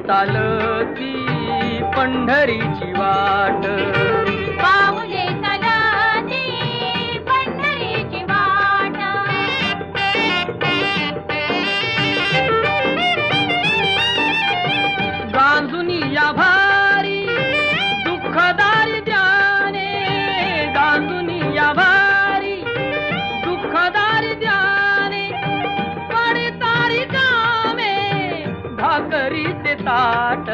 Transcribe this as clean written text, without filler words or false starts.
चालती पंढरीची वाट, पाऊले चालती पंढरीची वाट. गांजुनी या भारी दुःखदारी ध्याने, गांजुनी या भारी दुःखदारी ध्याने, पडतारी कामे भाकरीचे ताट.